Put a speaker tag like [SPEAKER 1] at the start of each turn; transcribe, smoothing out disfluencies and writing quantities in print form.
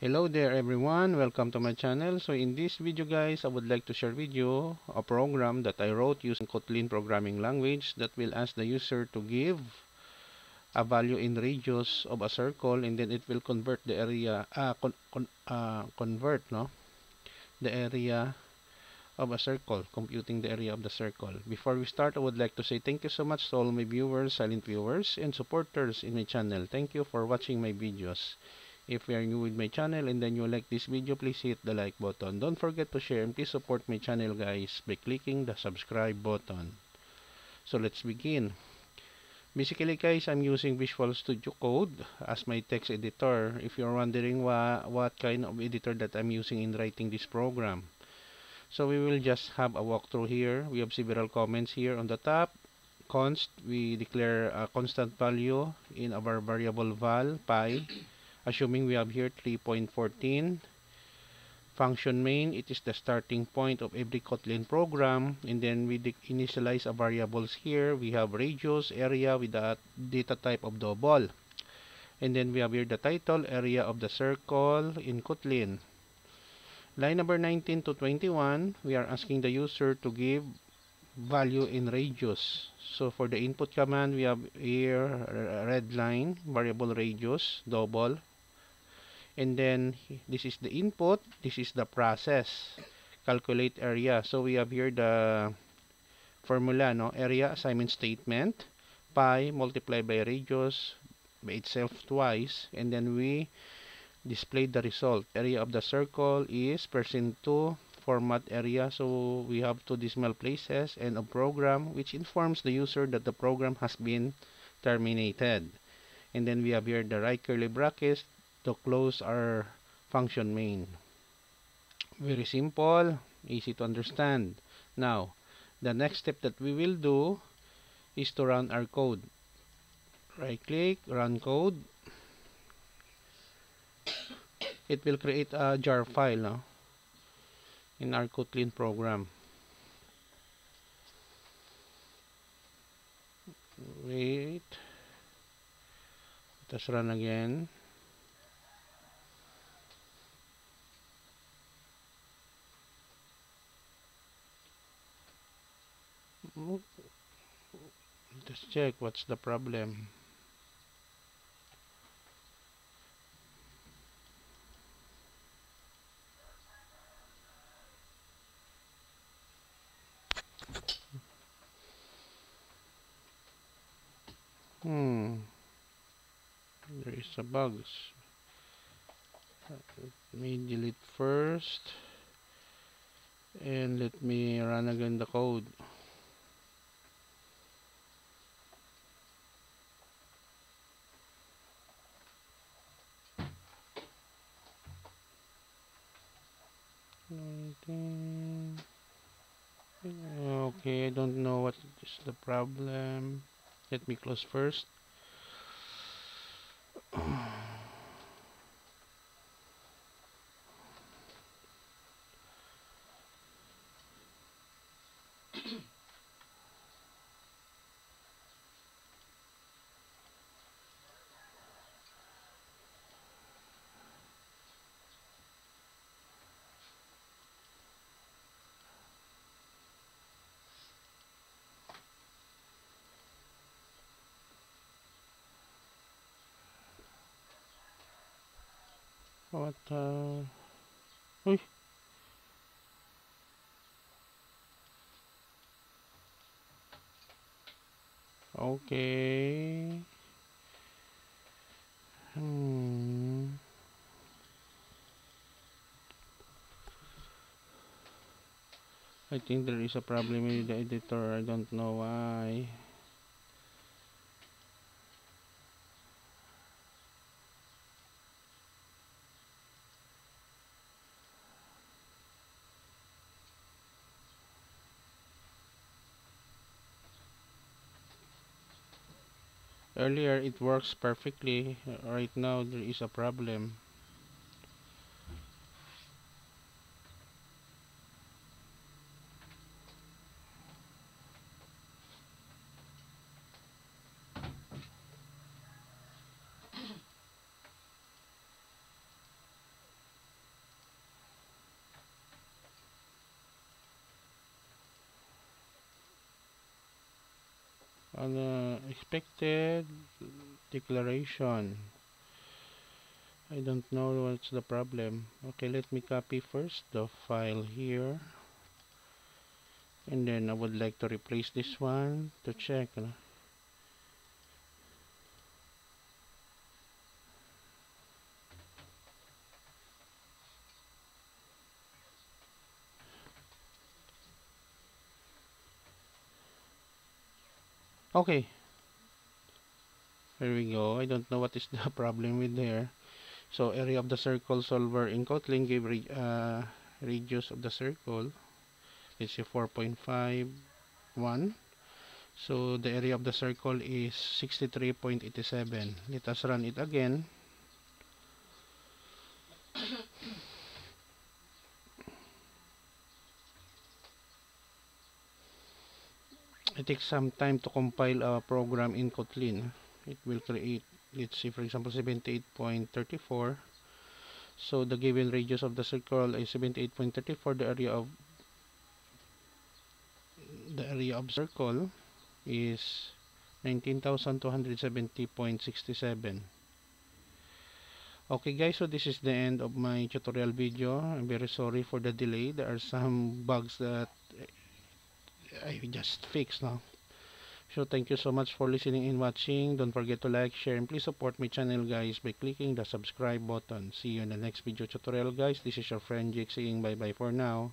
[SPEAKER 1] Hello there everyone, welcome to my channel. So in this video guys, I would like to share with you a program that I wrote using Kotlin programming language that will ask the user to give a value in radius of a circle, and then it will convert the area convert the area of a circle, computing the area of the circle. Before we start, I would like to say thank you so much to all my viewers, silent viewers, and supporters in my channel. Thank you for watching my videos. If you are new with my channel and then you like this video, please hit the like button. Don't forget to share and please support my channel guys by clicking the subscribe button. So let's begin. Basically guys, I'm using Visual Studio Code as my text editor. If you're wondering what kind of editor that I'm using in writing this program. So we will just have a walkthrough here. We have several comments here on the top. Const, we declare a constant value in our variable val pi, assuming we have here 3.14. Function main, it is the starting point of every Kotlin program, and then we initialize our variables here. We have radius, area with the data type of double, and then we have here the title, area of the circle in Kotlin. Line number 19 to 21, we are asking the user to give value in radius. So for the input command, we have here a red line, variable radius, double. And then this is the input, this is the process, calculate area. So we have here the formula, area assignment statement, pi multiplied by radius by itself twice, and then we display the result. Area of the circle is %2 format area, so we have two decimal places, and a program which informs the user that the program has been terminated. And then we have here the right curly brackets to close our function main. Very simple, easy to understand. Now, the next step that we will do is to run our code. Right click, run code. It will create a jar file in our Kotlin program. Wait, let us run again. Let's check what's the problem. There is a bug. Let me delete first, and let me run again the code. Okay, I don't know what is the problem. Let me close first. What Uy. Okay. I think there is a problem with the editor. I don't know why. Earlier it works perfectly. Right now there is a problem. Expected declaration. I don't know what's the problem. Okay, let me copy first the file here, and then I would like to replace this one to check. Okay, here we go. I don't know what is the problem with there. So area of the circle solver in Kotlin give radius of the circle. Let's say 4.51. So the area of the circle is 63.87. Let us run it again. It takes some time to compile a program in Kotlin. It will create, let's see, for example, 78.34. So the given radius of the circle is 78.34. The area of circle is 19,270.67. Okay guys, so this is the end of my tutorial video. I'm very sorry for the delay. There are some bugs that I just fixed now. So thank you so much for listening and watching. Don't forget to like, share, and please support my channel guys by clicking the subscribe button. See you in the next video tutorial guys. This is your friend Jake saying bye bye for now.